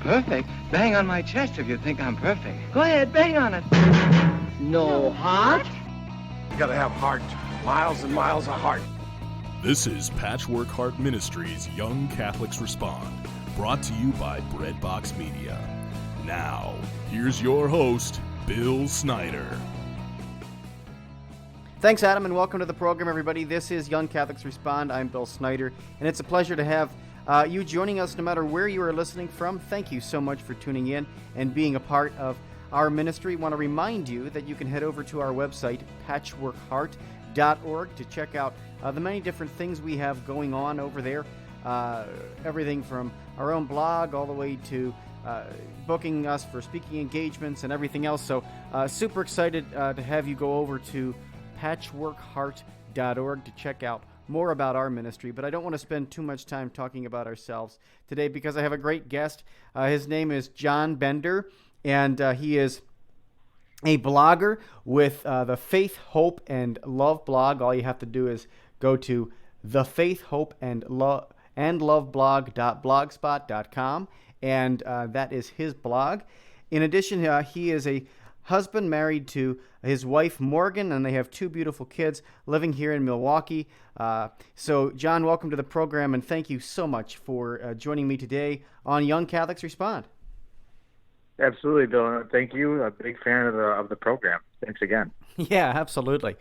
Perfect? Bang on my chest if you think I'm perfect. Go ahead, bang on it. No heart? You gotta have heart. Miles and miles of heart. This is Patchwork Heart Ministries' Young Catholics Respond, brought to you by Breadbox Media. Now, here's your host, Bill Snyder. Thanks, Adam, and welcome to the program, everybody. This is Young Catholics Respond. I'm Bill Snyder, and it's a pleasure to have you joining us no matter where you are listening from. Thank you so much for tuning in and being a part of our ministry. I want to remind you that you can head over to our website, patchworkheart.org, to check out the many different things we have going on over there. Everything from our own blog all the way to booking us for speaking engagements and everything else. So super excited to have you go over to patchworkheart.org to check out more about our ministry. But I don't want to spend too much time talking about ourselves today because I have a great guest. His name is John Bender, and he is a blogger with the Faith, Hope, and Love blog. All you have to do is go to the Faith, Hope, and Love blog.blogspot.com, and that is his blog. In addition, he is a husband married to his wife Morgan, and they have two beautiful kids living here in Milwaukee. So John, welcome to the program, and thank you so much for joining me today on Young Catholics Respond. Absolutely, Bill. Thank you. A big fan of the program. Thanks again. Yeah, absolutely.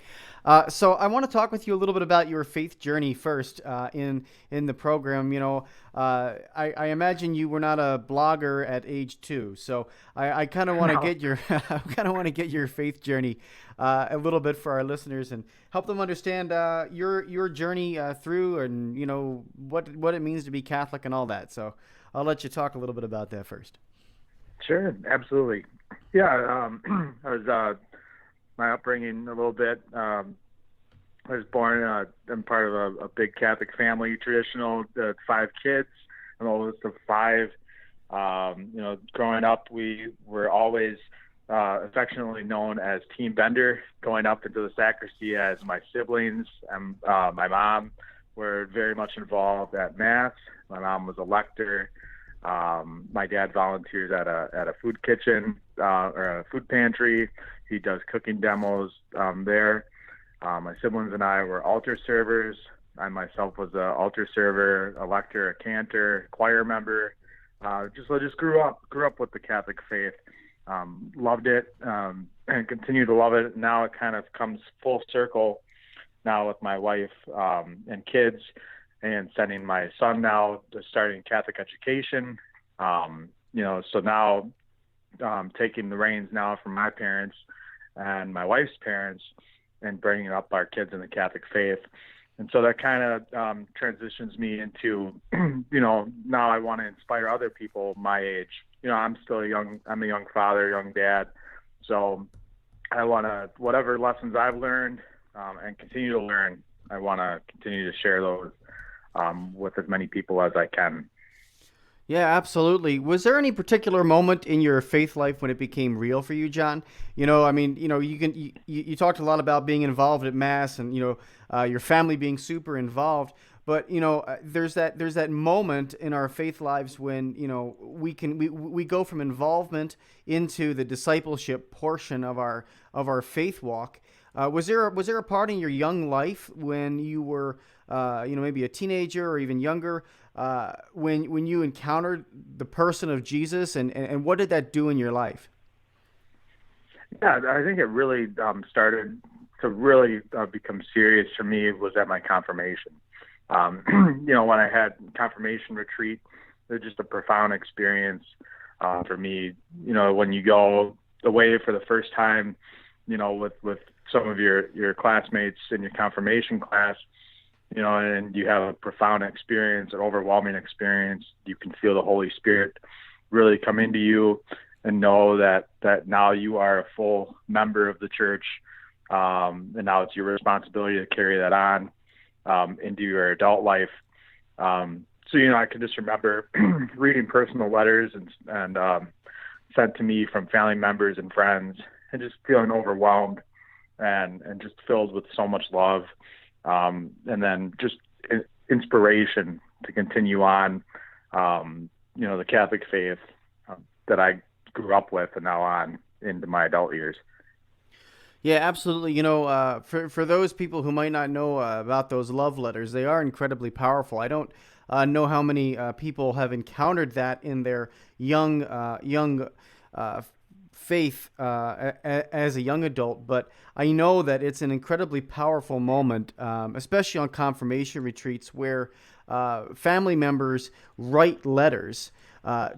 So I want to talk with you a little bit about your faith journey first in the program. You know, I imagine you were not a blogger at age 2, so I kind of want to get your your faith journey a little bit for our listeners and help them understand your journey through, and you know what it means to be Catholic and all that. So I'll let you talk a little bit about that first. Sure, absolutely. Yeah, I was my upbringing a little bit. I was born. I'm part of a big Catholic family, traditional. 5 kids. I'm the oldest of 5. Growing up, we were always affectionately known as Team Bender. Going up into the sacristy as my siblings and my mom were very much involved at Mass. My mom was a lector. My dad volunteers at a food kitchen or a food pantry. He does cooking demos there. My siblings and I were altar servers. I myself was an altar server, a lector, a cantor, choir member. I just grew up with the Catholic faith. Loved it and continue to love it. Now it kind of comes full circle now with my wife and kids, and sending my son now to starting Catholic education. So now taking the reins now from my parents and my wife's parents and bringing up our kids in the Catholic faith. And so that kind of transitions me into, now I want to inspire other people my age. I'm a young father, young dad. So I want to, whatever lessons I've learned and continue to learn, I want to continue to share those with as many people as I can. Yeah, absolutely. Was there any particular moment in your faith life when it became real for you, John? You talked a lot about being involved at Mass and, your family being super involved. But, there's that moment in our faith lives when, we go from involvement into the discipleship portion of our faith walk. Was there a part in your young life when you were, maybe a teenager or even younger, when you encountered the person of Jesus, and what did that do in your life? Yeah, I think it really started to really become serious for me was at my confirmation. When I had confirmation retreat, it was just a profound experience for me. When you go away for the first time, with some of your classmates in your confirmation class, and you have a profound experience, an overwhelming experience. You can feel the Holy Spirit really come into you and know that now you are a full member of the church. And now it's your responsibility to carry that on into your adult life. I can just remember reading personal letters and sent to me from family members and friends, and just feeling overwhelmed and just filled with so much love. And then just inspiration to continue on, the Catholic faith that I grew up with and now on into my adult years. Yeah, absolutely. For those people who might not know about those love letters, they are incredibly powerful. I don't know how many people have encountered that in their young faith as a young adult, but I know that it's an incredibly powerful moment, especially on confirmation retreats where family members write letters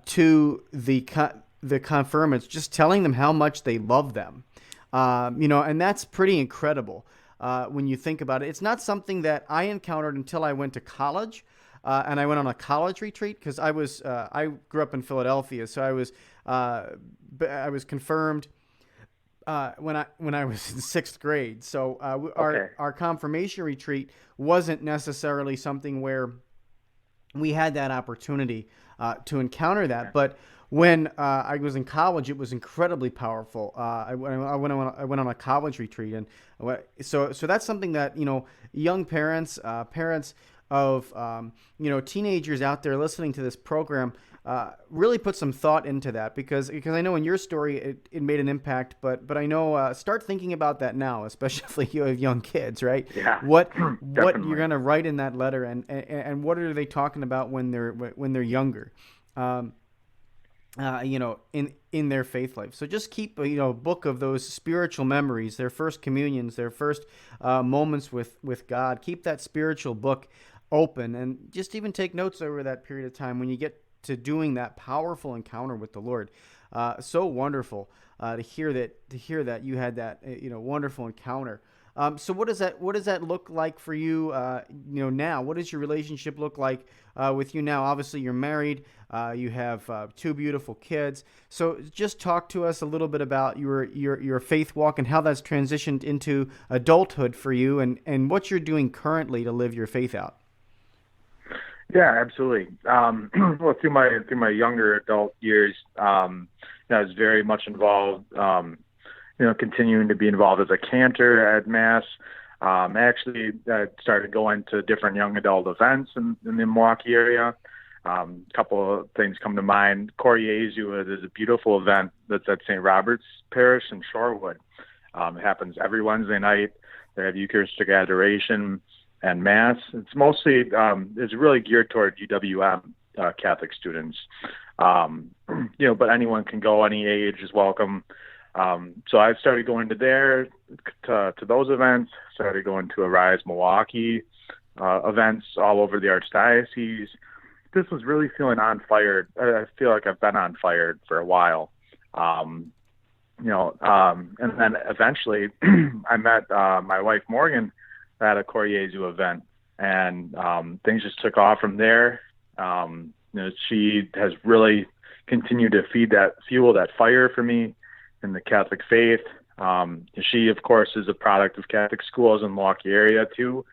to the confirmants, just telling them how much they love them. And that's pretty incredible when you think about it. It's not something that I encountered until I went to college, and I went on a college retreat because I grew up in Philadelphia, so I was confirmed when I was in sixth grade. So our confirmation retreat wasn't necessarily something where we had that opportunity to encounter that, but when I was in college, it was incredibly powerful. I went on a college retreat, and so that's something that young parents of teenagers out there listening to this program really put some thought into that because I know in your story it made an impact, but I know start thinking about that now, especially if you have young kids, right? Yeah, what you're gonna write in that letter, and what are they talking about when they're younger? In their faith life. So just keep a book of those spiritual memories, their first communions, their first moments with God. Keep that spiritual book open, and just even take notes over that period of time when you get to doing that powerful encounter with the Lord. So wonderful to hear that you had that wonderful encounter. So what does that look like for you now? What does your relationship look like with you now? Obviously you're married, you have two beautiful kids. So just talk to us a little bit about your faith walk and how that's transitioned into adulthood for you, and what you're doing currently to live your faith out. Yeah, absolutely. Well, through my younger adult years, I was very much involved. Continuing to be involved as a cantor at Mass. Actually, I started going to different young adult events in the Milwaukee area. A couple of things come to mind. Koryezu is a beautiful event that's at St. Robert's Parish in Shorewood. It happens every Wednesday night. They have Eucharistic adoration and Mass. It's mostly, it's really geared toward UWM Catholic students. But anyone can go, any age is welcome. So I started going to those events, started going to Arise Milwaukee events all over the Archdiocese. This was really feeling on fire. I feel like I've been on fire for a while. And then eventually I met my wife Morgan at a Koryezu event, and things just took off from there. She has really continued to fuel that fire for me in the Catholic faith. She, of course, is a product of Catholic schools in the Milwaukee area too.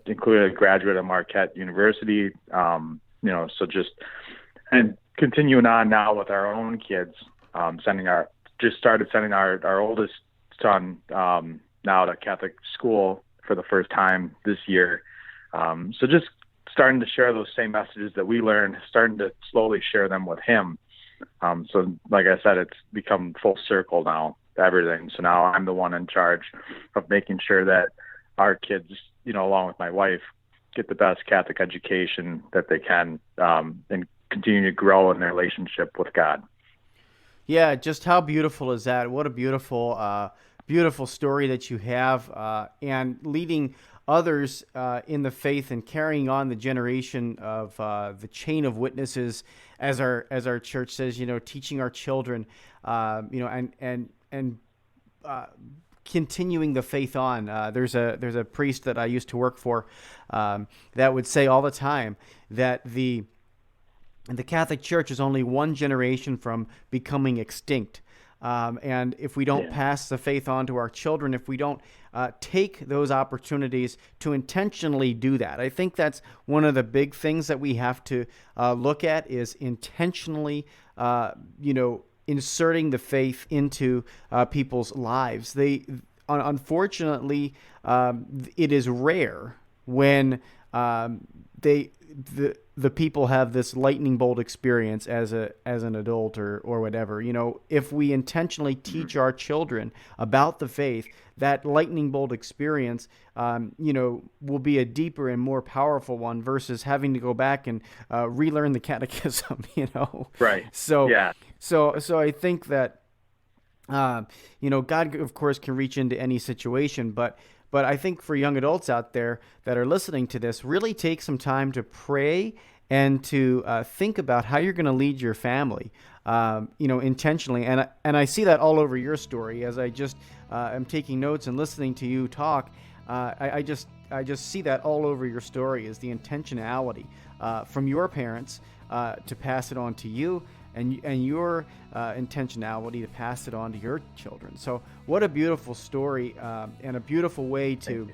Included a graduate of Marquette University. So and continuing on now with our own kids, started sending our oldest son now to Catholic school for the first time this year. So just starting to share those same messages that we learned, starting to slowly share them with him. So like I said, it's become full circle now, everything. So now I'm the one in charge of making sure that our kids, along with my wife, get the best Catholic education that they can, and continue to grow in their relationship with God. Yeah, just how beautiful is that? What a beautiful story that you have, and leading others in the faith and carrying on the generation of the chain of witnesses, as our church says, teaching our children, and continuing the faith on. There's a priest that I used to work for that would say all the time that the Catholic Church is only one generation from becoming extinct. And if we don't pass the faith on to our children, if we don't take those opportunities to intentionally do that, I think that's one of the big things that we have to look at is intentionally, inserting the faith into people's lives. Unfortunately, it is rare when the people have this lightning bolt experience as an adult or whatever. If we intentionally teach our children about the faith, that lightning bolt experience, will be a deeper and more powerful one versus having to go back and relearn the catechism. Right. So yeah. So I think that God, of course, can reach into any situation, but I think for young adults out there that are listening to this, really take some time to pray and to think about how you're going to lead your family, intentionally. And I see that all over your story as I just am taking notes and listening to you talk. I just see that all over your story is the intentionality from your parents to pass it on to you, and your intentionality to pass it on to your children. So what a beautiful story and a beautiful way to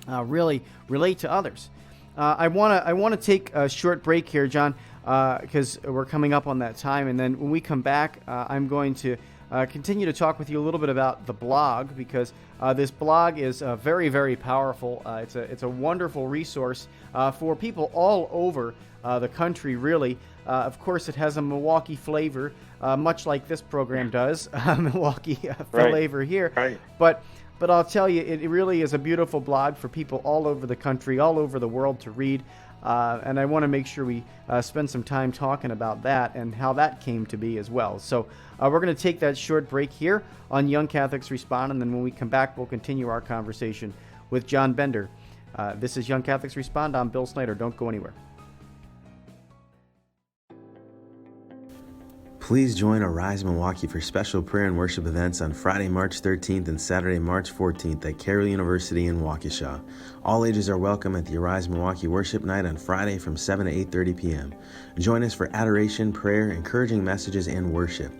really relate to others. I want to take a short break here, John, because we're coming up on that time, and then when we come back, I'm going to continue to talk with you a little bit about the blog, because this blog is very, very powerful. It's a wonderful resource for people all over the country, really. Of course, it has a Milwaukee flavor, much like this program does, Milwaukee flavor here. Right. But I'll tell you, it really is a beautiful blog for people all over the country, all over the world to read. And I want to make sure we spend some time talking about that and how that came to be as well. So we're going to take that short break here on Young Catholics Respond, and then when we come back, we'll continue our conversation with John Bender. This is Young Catholics Respond. I'm Bill Snyder. Don't go anywhere. Please join Arise Milwaukee for special prayer and worship events on Friday, March 13th and Saturday, March 14th at Carroll University in Waukesha. All ages are welcome at the Arise Milwaukee Worship Night on Friday from 7 to 8:30 p.m. Join us for adoration, prayer, encouraging messages, and worship.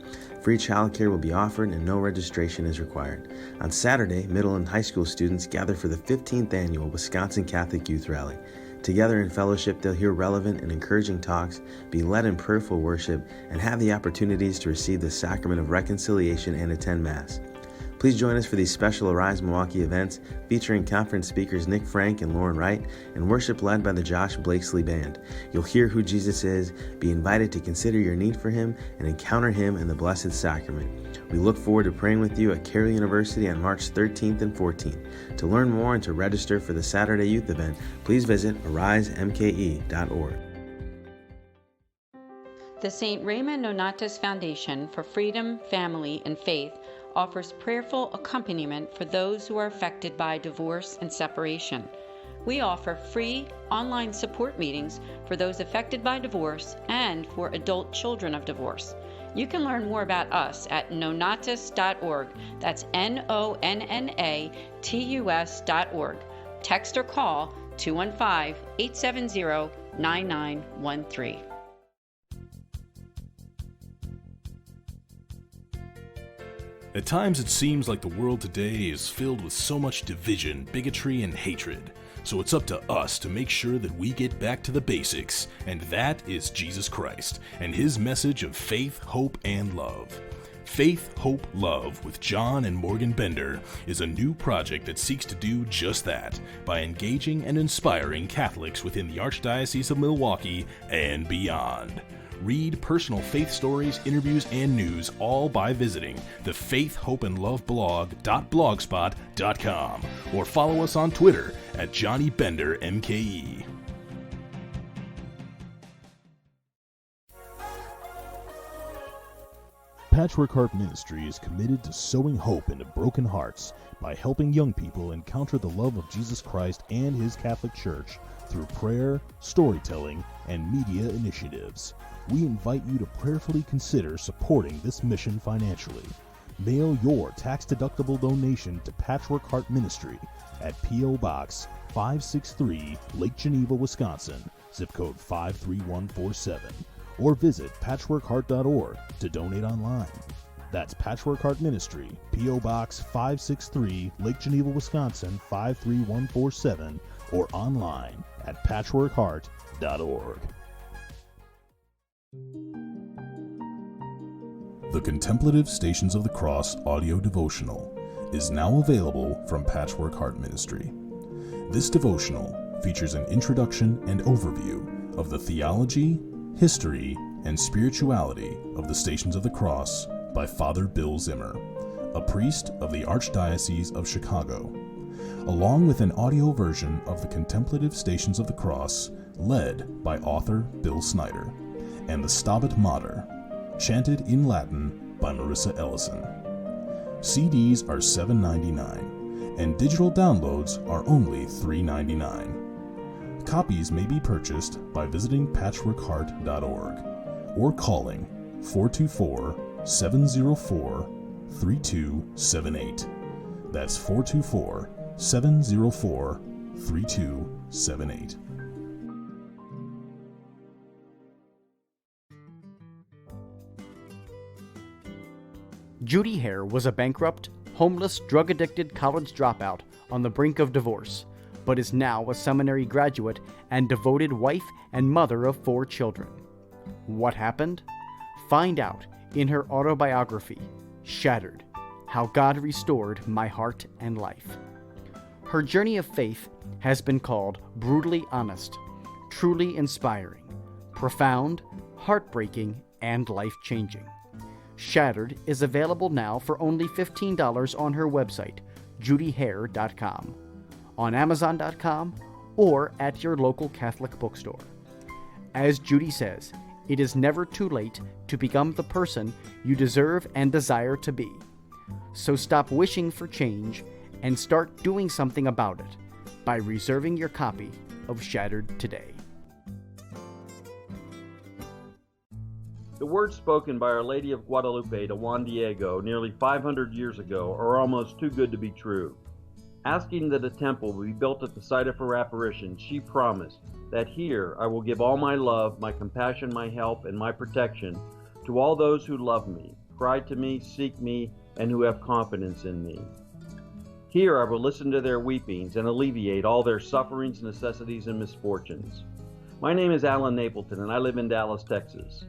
Free childcare will be offered and no registration is required. On Saturday, middle and high school students gather for the 15th annual Wisconsin Catholic Youth Rally. Together in fellowship, they'll hear relevant and encouraging talks, be led in prayerful worship, and have the opportunities to receive the sacrament of reconciliation and attend Mass. Please join us for these special Arise Milwaukee events featuring conference speakers Nick Frank and Lauren Wright, and worship led by the Josh Blakesley Band. You'll hear who Jesus is, be invited to consider your need for Him, and encounter Him in the Blessed Sacrament. We look forward to praying with you at Carroll University on March 13th and 14th. To learn more and to register for the Saturday youth event, please visit arisemke.org. The St. Raymond Nonatus Foundation for Freedom, Family, and Faith offers prayerful accompaniment for those who are affected by divorce and separation. We offer free online support meetings for those affected by divorce and for adult children of divorce. You can learn more about us at nonatus.org. That's NONNATUS.org. Text or call 215-870-9913. At times it seems like the world today is filled with so much division, bigotry, and hatred. So it's up to us to make sure that we get back to the basics, and that is Jesus Christ and His message of faith, hope, and love. Faith, Hope, Love with John and Morgan Bender is a new project that seeks to do just that by engaging and inspiring Catholics within the Archdiocese of Milwaukee and beyond. Read personal faith stories, interviews, and news all by visiting the Faith, Hope, and Love blog.blogspot.com or follow us on Twitter at Johnny Bender MKE. Patchwork Heart Ministry is committed to sowing hope into broken hearts by helping young people encounter the love of Jesus Christ and His Catholic Church through prayer, storytelling, and media initiatives. We invite you to prayerfully consider supporting this mission financially. Mail your tax-deductible donation to Patchwork Heart Ministry at P.O. Box 563, Lake Geneva, Wisconsin, zip code 53147, or visit patchworkheart.org to donate online. That's Patchwork Heart Ministry, P.O. Box 563, Lake Geneva, Wisconsin 53147, or online at patchworkheart.org. The Contemplative Stations of the Cross audio devotional is now available from Patchwork Heart Ministry. This devotional features an introduction and overview of the theology, history, and spirituality of the Stations of the Cross by Father Bill Zimmer, a priest of the Archdiocese of Chicago, along with an audio version of the Contemplative Stations of the Cross led by author Bill Snyder, and the Stabat Mater, chanted in Latin by Marissa Ellison. CDs are $7.99, and digital downloads are only $3.99. Copies may be purchased by visiting patchworkheart.org or calling 424-704-3278. That's 424-704-3278. Judy Hare was a bankrupt, homeless, drug-addicted college dropout on the brink of divorce, but is now a seminary graduate and devoted wife and mother of 4 children. What happened? Find out in her autobiography, Shattered: How God Restored My Heart and Life. Her journey of faith has been called brutally honest, truly inspiring, profound, heartbreaking, and life-changing. Shattered is available now for only $15 on her website, judyhare.com, on Amazon.com, or at your local Catholic bookstore. As Judy says, it is never too late to become the person you deserve and desire to be. So stop wishing for change and start doing something about it by reserving your copy of Shattered today. The words spoken by Our Lady of Guadalupe to Juan Diego nearly 500 years ago are almost too good to be true. Asking that a temple be built at the site of her apparition, she promised that here I will give all my love, my compassion, my help, and my protection to all those who love me, cry to me, seek me, and who have confidence in me. Here I will listen to their weepings and alleviate all their sufferings, necessities, and misfortunes. My name is Alan Napleton, and I live in Dallas, Texas.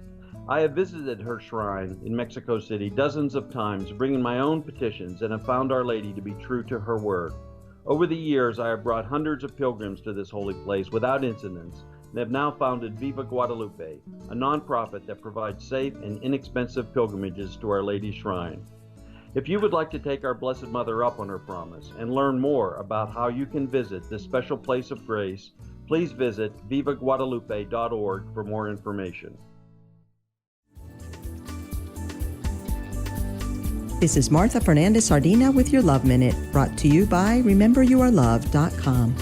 I have visited her shrine in Mexico City dozens of times, bringing my own petitions, and have found Our Lady to be true to her word. Over the years, I have brought hundreds of pilgrims to this holy place without incidents, and have now founded Viva Guadalupe, a nonprofit that provides safe and inexpensive pilgrimages to Our Lady's shrine. If you would like to take our Blessed Mother up on her promise and learn more about how you can visit this special place of grace, please visit vivaguadalupe.org for more information. This is Martha Fernandez Sardina with your Love Minute, brought to you by RememberYouAreLoved.com.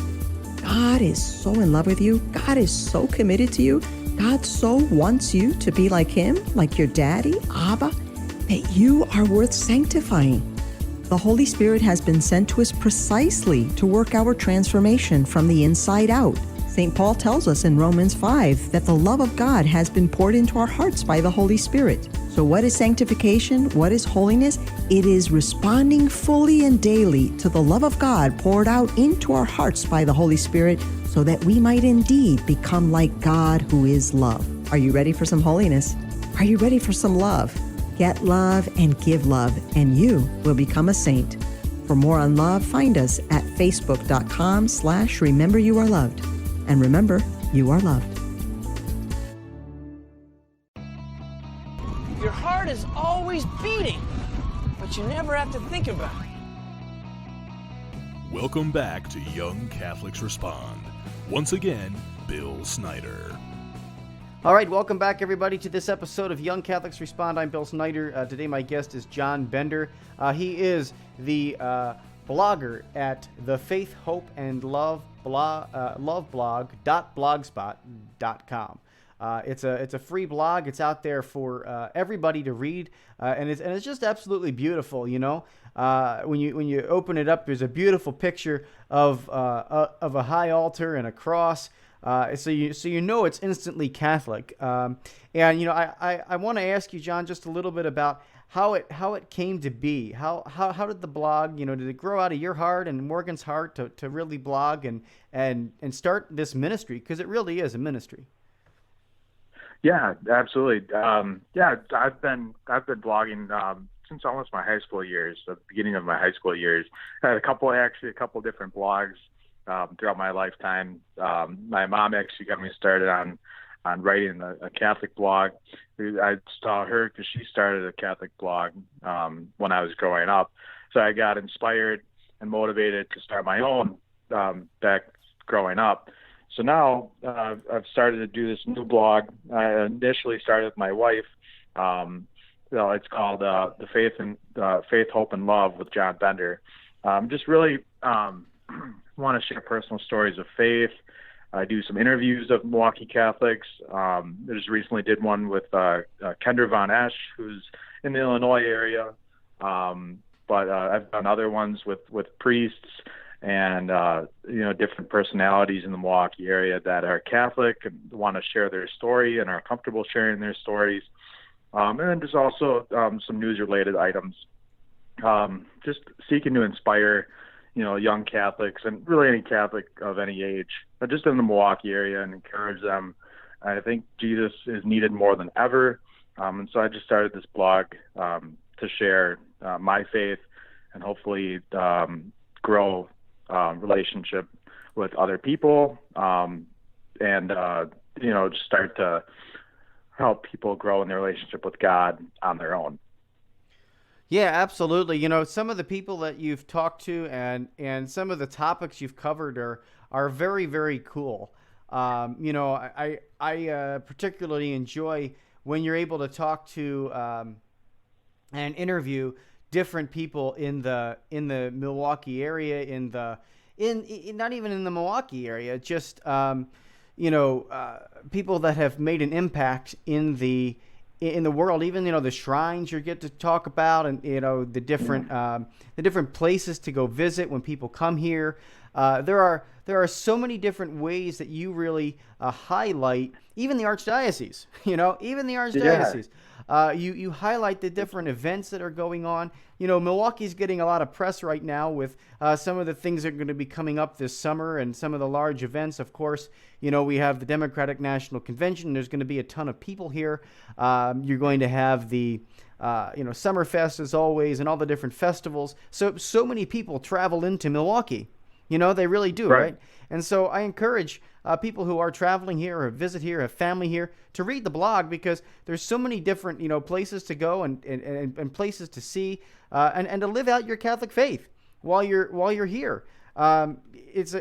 God is so in love with you. God is so committed to you. God so wants you to be like Him, like your daddy, Abba, that you are worth sanctifying. The Holy Spirit has been sent to us precisely to work our transformation from the inside out. St. Paul tells us in Romans 5 that the love of God has been poured into our hearts by the Holy Spirit. So what is sanctification? What is holiness? It is responding fully and daily to the love of God poured out into our hearts by the Holy Spirit so that we might indeed become like God who is love. Are you ready for some holiness? Are you ready for some love? Get love and give love, and you will become a saint. For more on love, find us at facebook.com/RememberYouAreLoved. And remember, you are loved. Your heart is always beating, but you never have to think about it. Welcome back to Young Catholics Respond. Once again, Bill Snyder. All right, welcome back, everybody, to this episode of Young Catholics Respond. I'm Bill Snyder. Today, my guest is John Bender. He is the blogger at the Faith, Hope, and Love blog.blogspot.com. It's a free blog. It's out there for everybody to read, and it's just absolutely beautiful. You know, when you open it up, there's a beautiful picture of a high altar and a cross. So you know it's instantly Catholic. And you know, I want to ask you, John, just a little bit about how it came to be. How did the blog, you know, did it grow out of your heart and Morgan's heart to really blog and start this ministry? Because it really is a ministry. Yeah, absolutely. I've been blogging since almost my high school years, the beginning of my high school years. I had a couple different blogs throughout my lifetime. My mom actually got me started on writing a Catholic blog. I saw her because she started a Catholic blog when I was growing up. So I got inspired and motivated to start my own back growing up. So now I've started to do this new blog. I initially started with my wife. It's called The Faith, Hope, and Love with John Bender. Just really want to share personal stories of faith. I do some interviews of Milwaukee Catholics. I just recently did one with Kendra Von Esch, who's in the Illinois area. But I've done other ones with priests and different personalities in the Milwaukee area that are Catholic and want to share their story and are comfortable sharing their stories. And then there's also some news-related items, just seeking to inspire, young Catholics and really any Catholic of any age, but just in the Milwaukee area, and encourage them. I think Jesus is needed more than ever. And so I just started this blog to share my faith and hopefully grow relationship with other people and just start to help people grow in their relationship with God on their own. Yeah, absolutely. Some of the people that you've talked to and some of the topics you've covered are very, very cool. I particularly enjoy when you're able to talk to and interview different people in the Milwaukee area, in not even in the Milwaukee area, just people that have made an impact in the world, even the shrines you get to talk about, and the different places to go visit when people come here. There are so many different ways that you really highlight even the archdiocese. You highlight the different events that are going on. Milwaukee's getting a lot of press right now with some of the things that are going to be coming up this summer and some of the large events. Of course, we have the Democratic National Convention. There's going to be a ton of people here. You're going to have the Summerfest as always, and all the different festivals. So many people travel into Milwaukee. They really do, right? And so I encourage people who are traveling here or visit here, have family here, to read the blog, because there's so many different places to go and places to see and to live out your Catholic faith while you're here. It's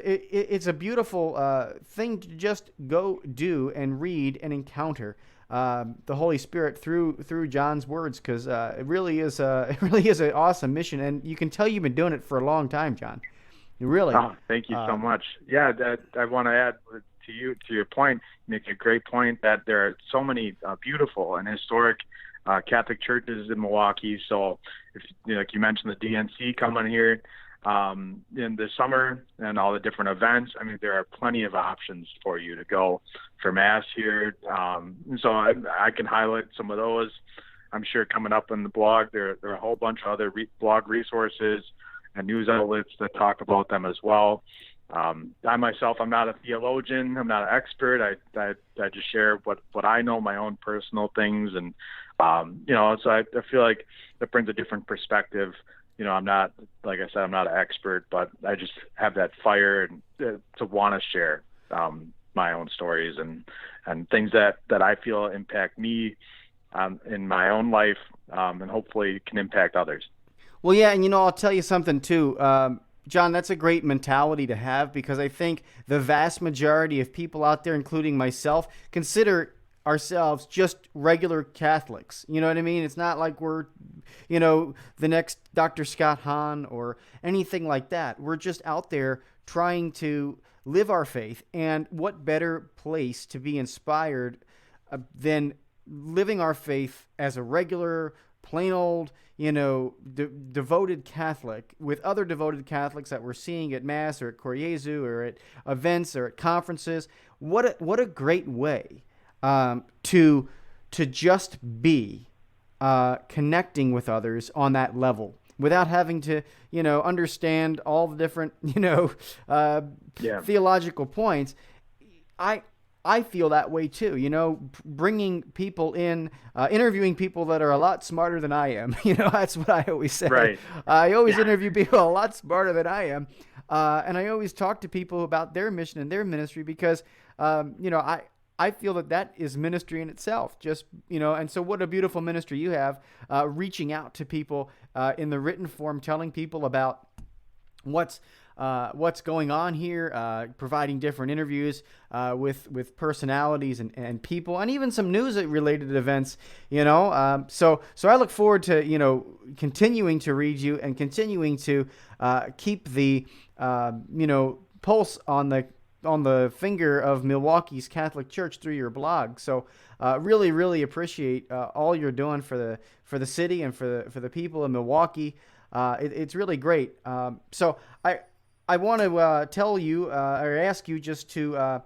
a beautiful thing to just go do and read and encounter the Holy Spirit through John's words, because it really is an awesome mission, and you can tell you've been doing it for a long time, John. Really. Oh, thank you so much. Yeah, I want to add to your point. You make a great point that there are so many beautiful and historic Catholic churches in Milwaukee. So, if like you mentioned, the DNC coming here in the summer and all the different events. I mean, there are plenty of options for you to go for Mass here. So I can highlight some of those. I'm sure coming up in the blog, there are a whole bunch of other blog resources and news outlets that talk about them as well. I myself, I'm not a theologian. I'm not an expert. I just share what I know, my own personal things. And, so I feel like that brings a different perspective. I'm not, like I said, I'm not an expert, but I just have that fire and to want to share my own stories and things that I feel impact me in my own life and hopefully can impact others. Well, yeah, and I'll tell you something too, John. That's a great mentality to have, because I think the vast majority of people out there, including myself, consider ourselves just regular Catholics. You know what I mean? It's not like we're, the next Dr. Scott Hahn or anything like that. We're just out there trying to live our faith, and what better place to be inspired than living our faith as a regular, plain old, devoted Catholic with other devoted Catholics that we're seeing at Mass or at Koryezu or at events or at conferences. What a great way to just be connecting with others on that level without having to, understand all the different, theological points. I feel that way too, bringing people in, interviewing people that are a lot smarter than I am. That's what I always say. Right. I always interview people a lot smarter than I am. And I always talk to people about their mission and their ministry because, I feel that is ministry in itself. Just, and so what a beautiful ministry you have, reaching out to people in the written form, telling people about what's going on here, providing different interviews with personalities and people, and even some news related events. So I look forward to continuing to read you and continuing to keep the pulse on the finger of Milwaukee's Catholic Church through your blog. So really, really appreciate all you're doing for the city and for the people in Milwaukee. It's really great. So I want to tell you or ask you just to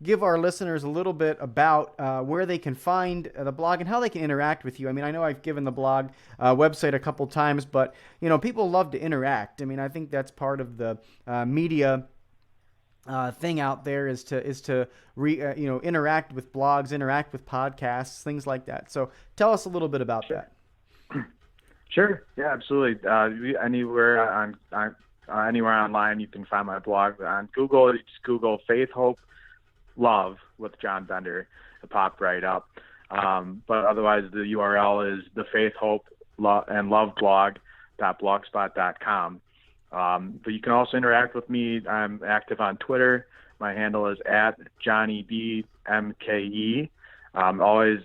give our listeners a little bit about where they can find the blog and how they can interact with you. I mean, I know I've given the blog website a couple times, but people love to interact. I mean, I think that's part of the media thing out there is to interact with blogs, interact with podcasts, things like that. So tell us a little bit about that. Sure. Yeah, absolutely. Anywhere online, you can find my blog. On Google, you just Google Faith, Hope, Love with John Bender. It popped right up. But otherwise, the URL is the Faith, Hope, and Love blog.blogspot.com. But you can also interact with me. I'm active on Twitter. My handle is @JohnnyBMKE. I'm always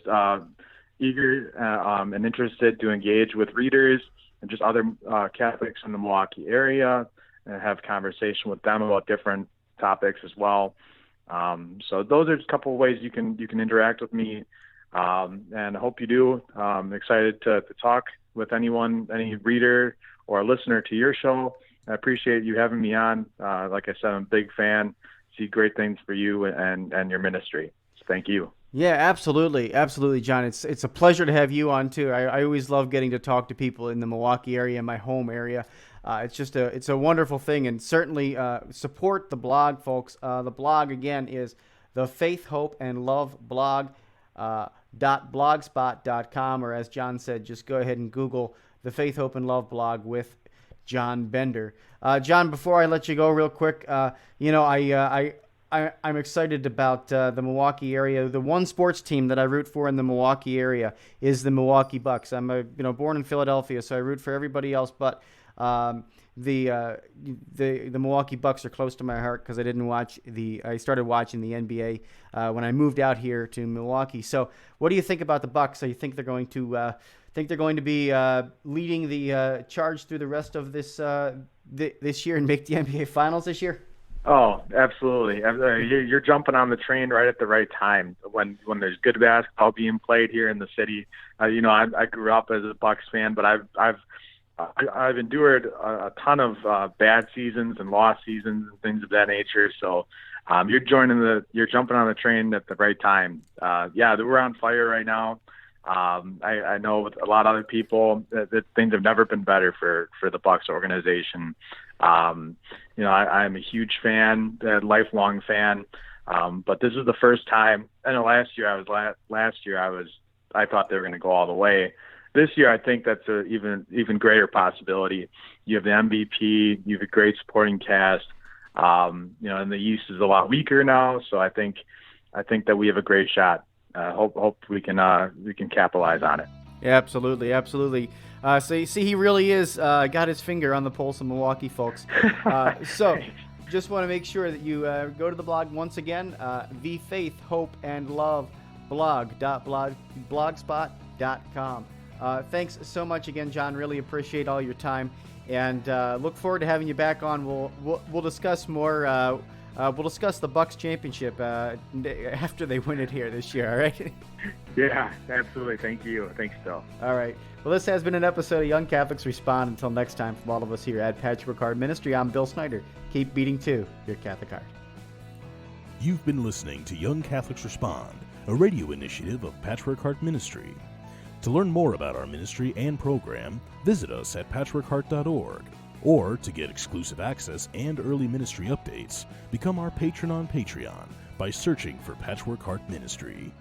eager and interested to engage with readers and just other Catholics in the Milwaukee area and have conversation with them about different topics as well. So those are just a couple of ways you can interact with me, and I hope you do. I'm excited to talk with any reader or listener to your show. I appreciate you having me on. Like I said, I'm a big fan. See great things for you and your ministry. So thank you. Yeah, absolutely. Absolutely, John. It's a pleasure to have you on too. I always love getting to talk to people in the Milwaukee area, my home area. It's a wonderful thing, and certainly support the blog, folks. The blog again is the Faith, Hope, and Love blog .blogspot.com, or as John said, just go ahead and Google the Faith, Hope, and Love blog with John Bender. John, before I let you go real quick, I'm excited about the Milwaukee area. The one sports team that I root for in the Milwaukee area is the Milwaukee Bucks. I'm born in Philadelphia, so I root for everybody else, but the Milwaukee Bucks are close to my heart because I started watching the NBA when I moved out here to Milwaukee. So, what do you think about the Bucks? Do you think they're going to be leading the charge through the rest of this year and make the NBA Finals this year? Oh, absolutely. You're jumping on the train right at the right time when there's good basketball being played here in the city. I grew up as a Bucks fan, but I've endured a ton of bad seasons and lost seasons and things of that nature. So you're jumping on the train at the right time. We're on fire right now. I know with a lot of other people that things have never been better for the Bucks organization. I'm a huge fan, a lifelong fan. But this is the first time. I know last year I thought they were going to go all the way. This year, I think that's an even greater possibility. You have the MVP, you have a great supporting cast. And the East is a lot weaker now, so I think that we have a great shot. Hope we can capitalize on it. Yeah, absolutely. So you see, he really is got his finger on the pulse of Milwaukee, folks. So just want to make sure that you go to the blog once again, the Faith, Hope, and Love blog.blogspot.com. Thanks so much again, John. Really appreciate all your time, and look forward to having you back on. We'll discuss more. We'll discuss the Bucks championship after they win it here this year. All right? Yeah, absolutely. Thank you. Thanks, Phil. All right. Well, this has been an episode of Young Catholics Respond. Until next time, from all of us here at Patchwork Heart Ministry, I'm Bill Snyder. Keep beating to your Catholic heart. You've been listening to Young Catholics Respond, a radio initiative of Patchwork Heart Ministry. To learn more about our ministry and program, visit us at patchworkheart.org. Or to get exclusive access and early ministry updates, become our patron on Patreon by searching for Patchwork Heart Ministry.